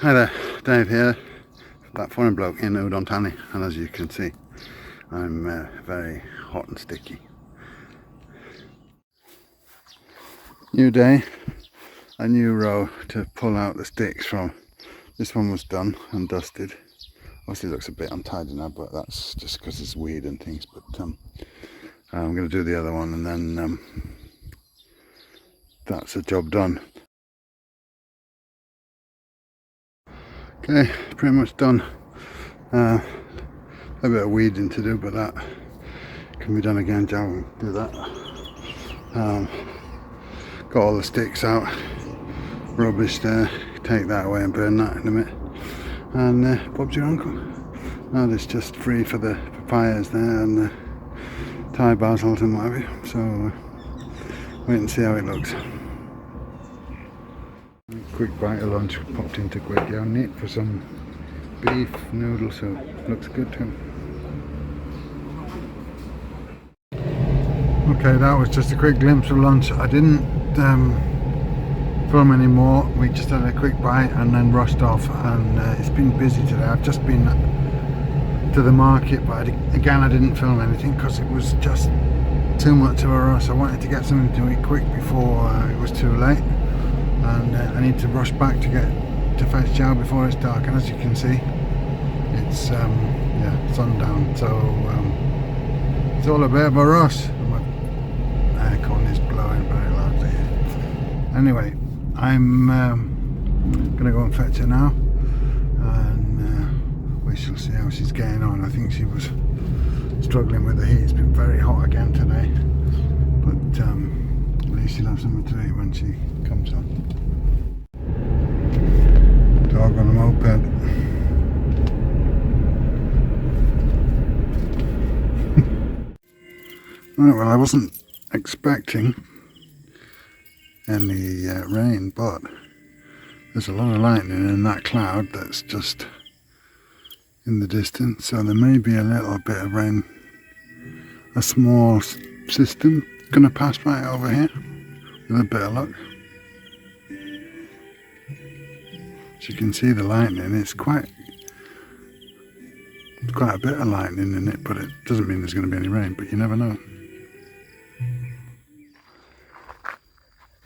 Hi there, Dave here, that foreign bloke in Udon Thani, and as you can see I'm very hot and sticky. New day, a new row to pull out the sticks from. This one was done and dusted. Obviously it looks a bit untidy now, but that's just because it's weird and things, but I'm going to do the other one and then that's the job done. Okay, pretty much done. A bit of weeding to do, but that can be done again. Joe will do that. Got all the sticks out, rubbish there, take that away and burn that in a minute. And Bob's your uncle. Now there's just free for the papayas there and the Thai basils and whatever, so wait and see how it looks. Quick bite of lunch, popped into Quick Meat for some beef noodle soup. Looks good too. Okay, that was just a quick glimpse of lunch. I didn't film any more. We just had a quick bite and then rushed off, and it's been busy today. I've just been to the market, but again I didn't film anything because it was just too much of a rush. I wanted to get something to eat quick before it was too late, and I need to rush back to fetch Chow before it's dark. And as you can see, it's yeah, sundown, so it's all a bit of a rush. My aircon is blowing very loudly. Anyway, I'm gonna go and fetch her now, and we shall see how she's getting on. I think she was struggling with the heat. It's been very hot again today, but at least she'll have something to eat when she comes on. Dog on a moped. Right, well, I wasn't expecting any rain, but there's a lot of lightning in that cloud that's just in the distance, so there may be a little bit of rain. A small system gonna pass right over here with a bit of luck. As you can see the lightning, it's quite a bit of lightning in it, but it doesn't mean there's going to be any rain, but you never know.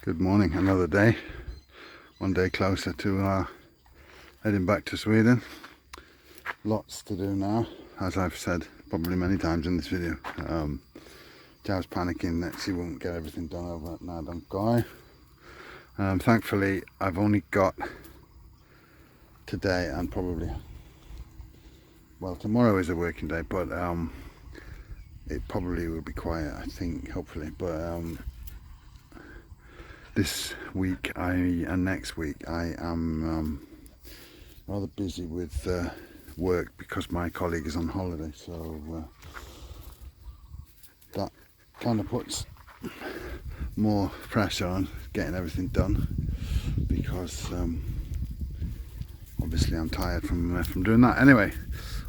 Good morning, another day, one day closer to heading back to Sweden. Lots to do now, as I've said probably many times in this video. Jow's panicking that she won't get everything done over at Nadam. Thankfully I've only got today and probably, well, tomorrow is a working day, but it probably will be quiet, I think, hopefully, but this week and next week I am rather busy with work because my colleague is on holiday, so that kind of puts more pressure on getting everything done, because obviously I'm tired from doing that. Anyway,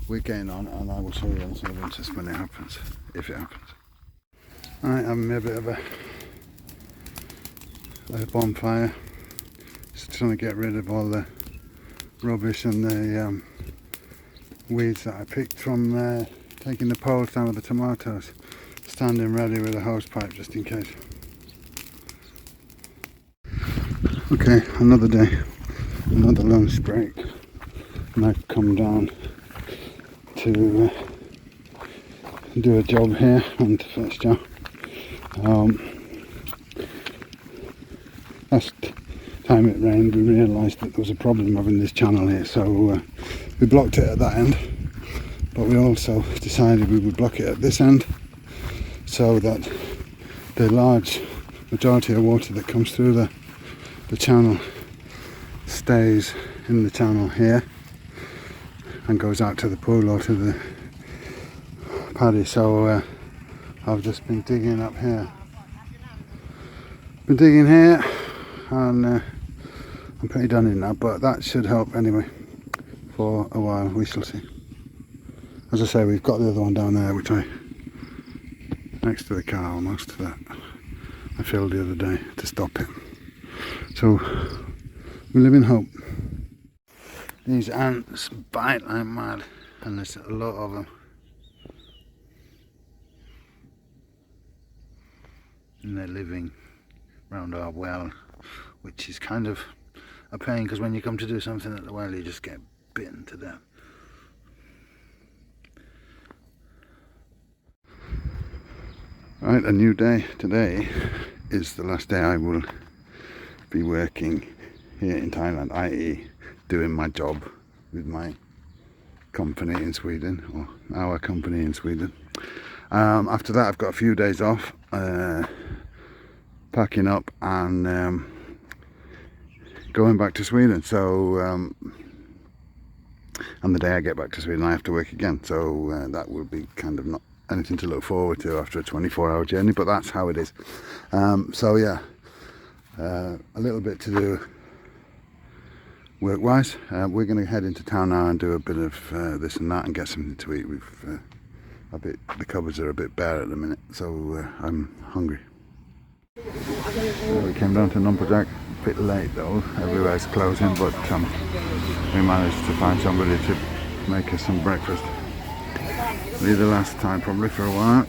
we're getting on, and I will show you on some of interest when it happens, if it happens. Alright, I'm a bit of a bonfire, just trying to get rid of all the rubbish and the weeds that I picked from taking the poles down with the tomatoes. Standing ready with a hose pipe just in case. Okay, another day, another lunch break, and I've come down to do a job here and to fetch Jow. Last time it rained we realised that there was a problem having this channel here, so we blocked it at that end, but we also decided we would block it at this end so that the large majority of water that comes through the channel stays in the channel here and goes out to the pool or to the paddy. So I've just been digging up here. Been digging here, and I'm pretty done in now, but that should help anyway for a while. We shall see. As I say, we've got the other one down there, which next to the car almost, that I filled the other day to stop it. So we live in hope. These ants bite like mad, and there's a lot of them. And they're living round our well, which is kind of a pain because when you come to do something at the well, you just get bitten to death. Right, a new day. Today is the last day I will be working here in Thailand, i.e. doing my job with my company in Sweden, or our company in Sweden. After that I've got a few days off, packing up and going back to Sweden. So and the day I get back to Sweden I have to work again, so that will be kind of not anything to look forward to after a 24-hour journey, but that's how it is. So yeah, a little bit to do work-wise. We're going to head into town now and do a bit of this and that and get something to eat. We've the cupboards are a bit bare at the minute, so I'm hungry. We came down to Numperjack a bit late though. Everywhere's closing, but we managed to find somebody to make us some breakfast. Be the last time probably for a while.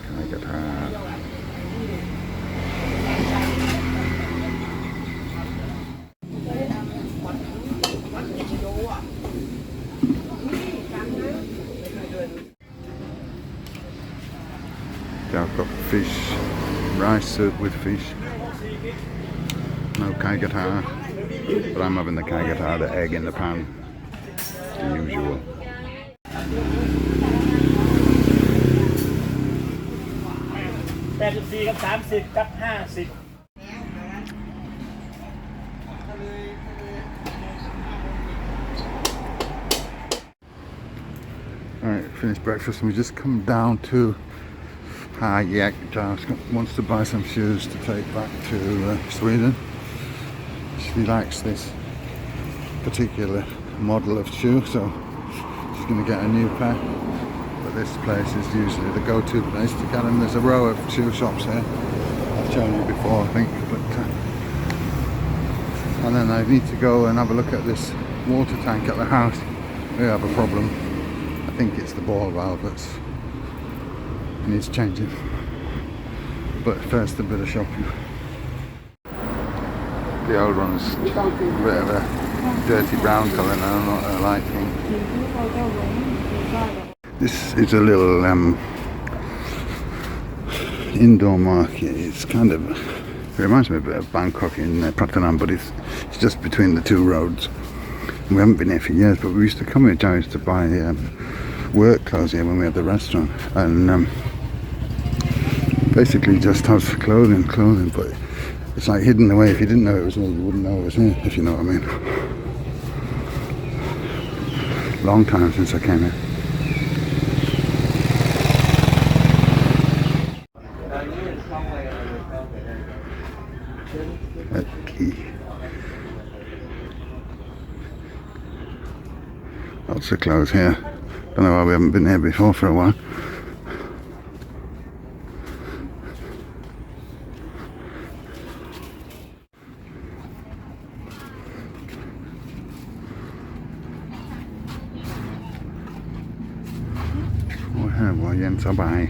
Can I get her? I've got fish, rice soup with fish. No kai gatar, but I'm having the kai gatar, the egg in the pan, the usual. Alright, finished breakfast and we just come down to Giles wants to buy some shoes to take back to Sweden. She likes this particular model of shoe, so she's going to get a new pair. But this place is usually the go-to place to get them. There's a row of shoe shops here. I've shown you before, I think. But and then I need to go and have a look at this water tank at the house. We have a problem. I think it's the ball valve that's needs changing, but first a bit of shopping. The old one's a bit of a dirty brown colour now, not a liking. This is a little indoor market. It's kind of, it reminds me a bit of Bangkok in Pratunam, but it's just between the two roads. We haven't been here for years, but we used to come here, Joe used to buy work clothes here when we had the restaurant, and basically just has clothing, but it's like hidden away. If you didn't know it was me, you wouldn't know it was me, if you know what I mean. Long time since I came here. Lots of clothes here. Don't know why we haven't been here before for a while. So bye.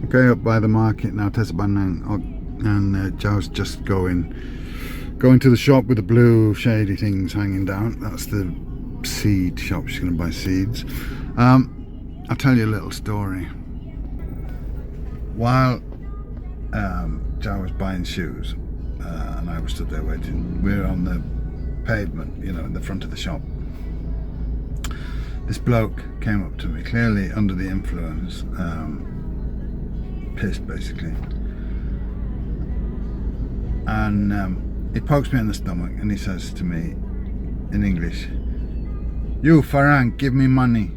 Okay, up by the market now, and Joe's just going to the shop with the blue shady things hanging down. That's the seed shop. She's going to buy seeds. I'll tell you a little story. While Joe was buying shoes and I was stood there waiting, we were on the pavement, you know, in the front of the shop. This bloke came up to me, clearly under the influence, pissed basically, and he pokes me in the stomach and he says to me in English, "You Farang, give me money."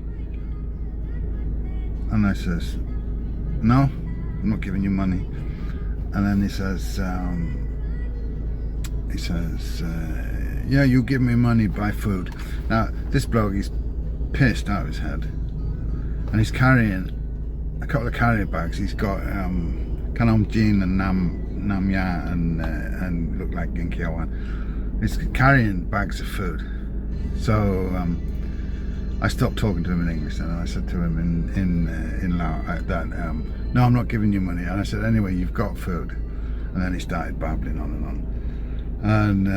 And I says, "No, I'm not giving you money." And then he says, "Yeah, you give me money, buy food." Now this bloke, he's pissed out of his head, and he's carrying a couple of carrier bags. He's got Kanom Jin and Nam Ya and look like Ginkiawan. He's carrying bags of food. So I stopped talking to him in English, and I said to him in Lao that no, I'm not giving you money. And I said, anyway, you've got food. And then he started babbling on and on, and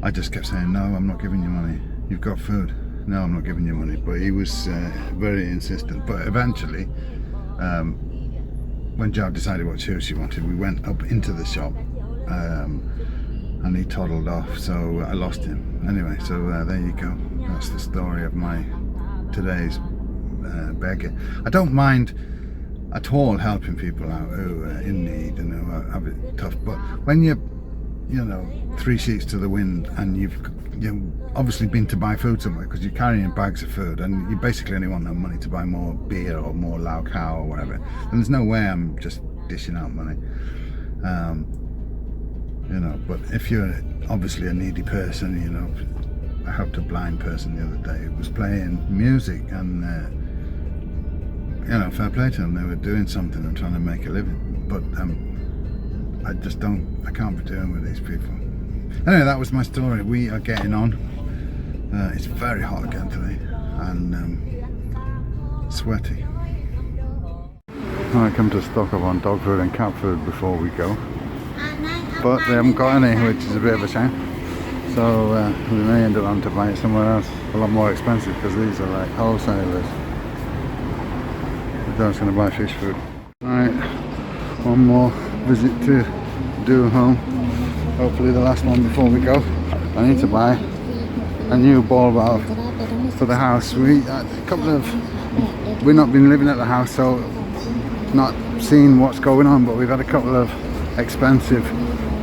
I just kept saying, no, I'm not giving you money. You've got food. No, I'm not giving you money. But he was very insistent. But eventually, when Joe decided what shoes she wanted, we went up into the shop, and he toddled off, so I lost him. Anyway, so there you go. That's the story of my today's beggar. I don't mind at all helping people out who are in need and who have it tough, but when you're, you know, 3 sheets to the wind, and you've obviously been to buy food somewhere because you're carrying bags of food, and you basically only want no money to buy more beer or more Lao Khao or whatever, then there's no way I'm just dishing out money. You know, but if you're obviously a needy person, you know, I helped a blind person the other day who was playing music, and you know, fair play to them, they were doing something and trying to make a living, but I can't be doing with these people. Anyway, that was my story. We are getting on. It's very hot again today, and sweaty. I come to stock up on dog food and cat food before we go, but they haven't got any, which is a bit of a shame. So we may end up having to buy it somewhere else, a lot more expensive, because these are like wholesalers. I was going to buy fish food. Alright, one more visit to do home. Hopefully the last one before we go. I need to buy a new ball valve for the house. We've not been living at the house, so not seen what's going on, but we've had a couple of expensive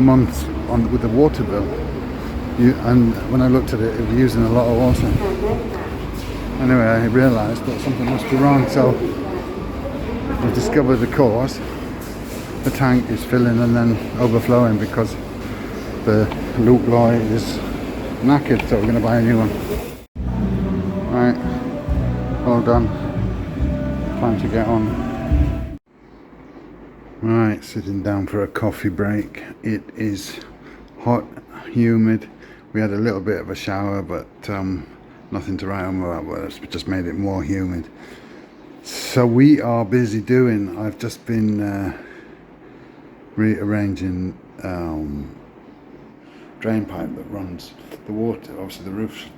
months with the water bill. And when I looked at it, it was using a lot of water. Anyway, I realised that something must be wrong, so I've discovered the cause. The tank is filling and then overflowing because the loop loy is knackered, so we're going to buy a new one. Right, all done. Time to get on. Right, sitting down for a coffee break. It is hot, humid. We had a little bit of a shower, but nothing to write home about, but it's just made it more humid. So we are busy doing, I've just been rearranging drain pipe that runs the water. Obviously the roof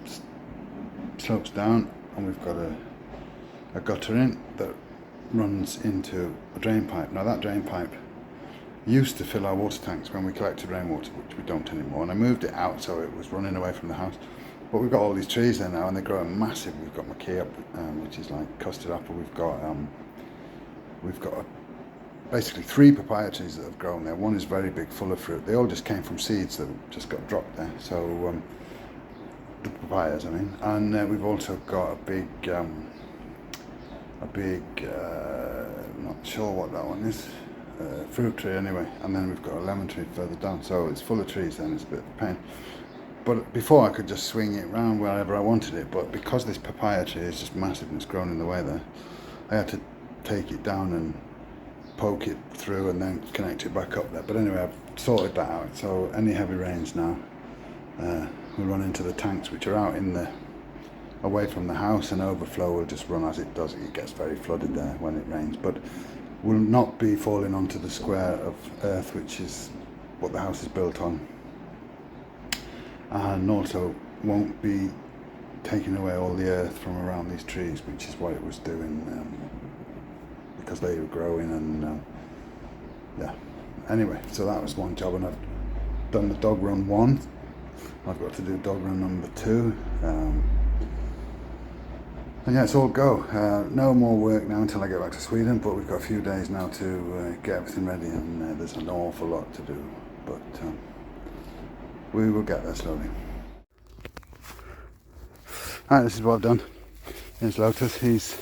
slopes down, and we've got a gutter in that runs into a drain pipe. Now that drain pipe used to fill our water tanks when we collected rainwater, which we don't anymore, and I moved it out so it was running away from the house. But we've got all these trees there now, and they're growing massive. We've got makia, which is like custard apple. We've got basically 3 papaya trees that have grown there. One is very big, full of fruit. They all just came from seeds that just got dropped there. So the papayas, I mean. And we've also got a big, not sure what that one is. Fruit tree anyway. And then we've got a lemon tree further down. So it's full of trees, and it's a bit of a pain. But before I could just swing it around wherever I wanted it, but because this papaya tree is just massive and it's grown in the way there, I had to take it down and poke it through and then connect it back up there. But anyway, I've sorted that out, so any heavy rains now will run into the tanks, which are out in the away from the house, and overflow will just run as it does. It gets very flooded there when it rains, but will not be falling onto the square of earth, which is what the house is built on. And also won't be taking away all the earth from around these trees, which is what it was doing, because they were growing, and yeah. Anyway, so that was one job, and I've done the dog run 1. I've got to do dog run number 2, and yeah, it's all go. No more work now until I get back to Sweden, but we've got a few days now to get everything ready, and there's an awful lot to do, but we will get there slowly. Alright, this is what I've done. Here's Lotus, he's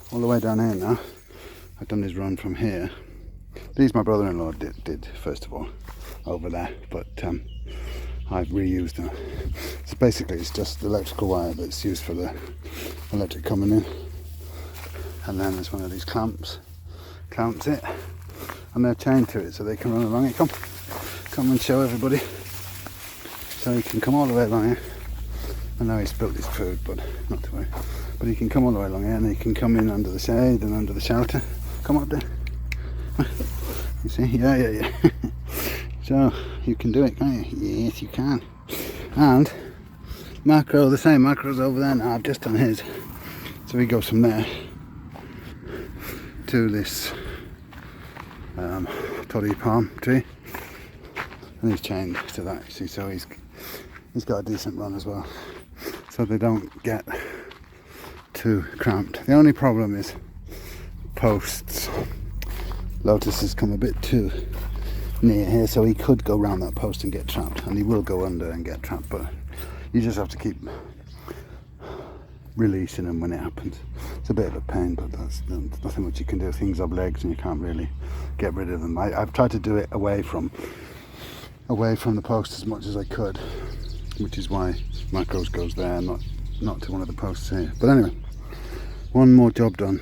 all the way down here now. I've done his run from here. These my brother-in-law did first of all, over there, but I've reused them. It's basically it's just the electrical wire that's used for the electric coming in, and then there's one of these clamps it, and they're chained to it so they can run along it. Come and show everybody. So he can come all the way along here. I know he's built his food, but not to worry. But he can come all the way along here, and he can come in under the shade and under the shelter. Come up there. You see? Yeah. So you can do it, can't you? Yes, you can. And macro, the same macro's over there now. I've just done his. So he goes from there to this toddy palm tree, and he's chained to that. You see, so he's got a decent run as well, so they don't get too cramped. The only problem is posts. Lotus has come a bit too near here, so he could go round that post and get trapped, and he will go under and get trapped, but you just have to keep releasing him when it happens. It's a bit of a pain, but there's nothing much you can do. Things have legs and you can't really get rid of them. I've tried to do it away from the post as much as I could, which is why macros goes there, not to one of the posts here. But anyway, one more job done.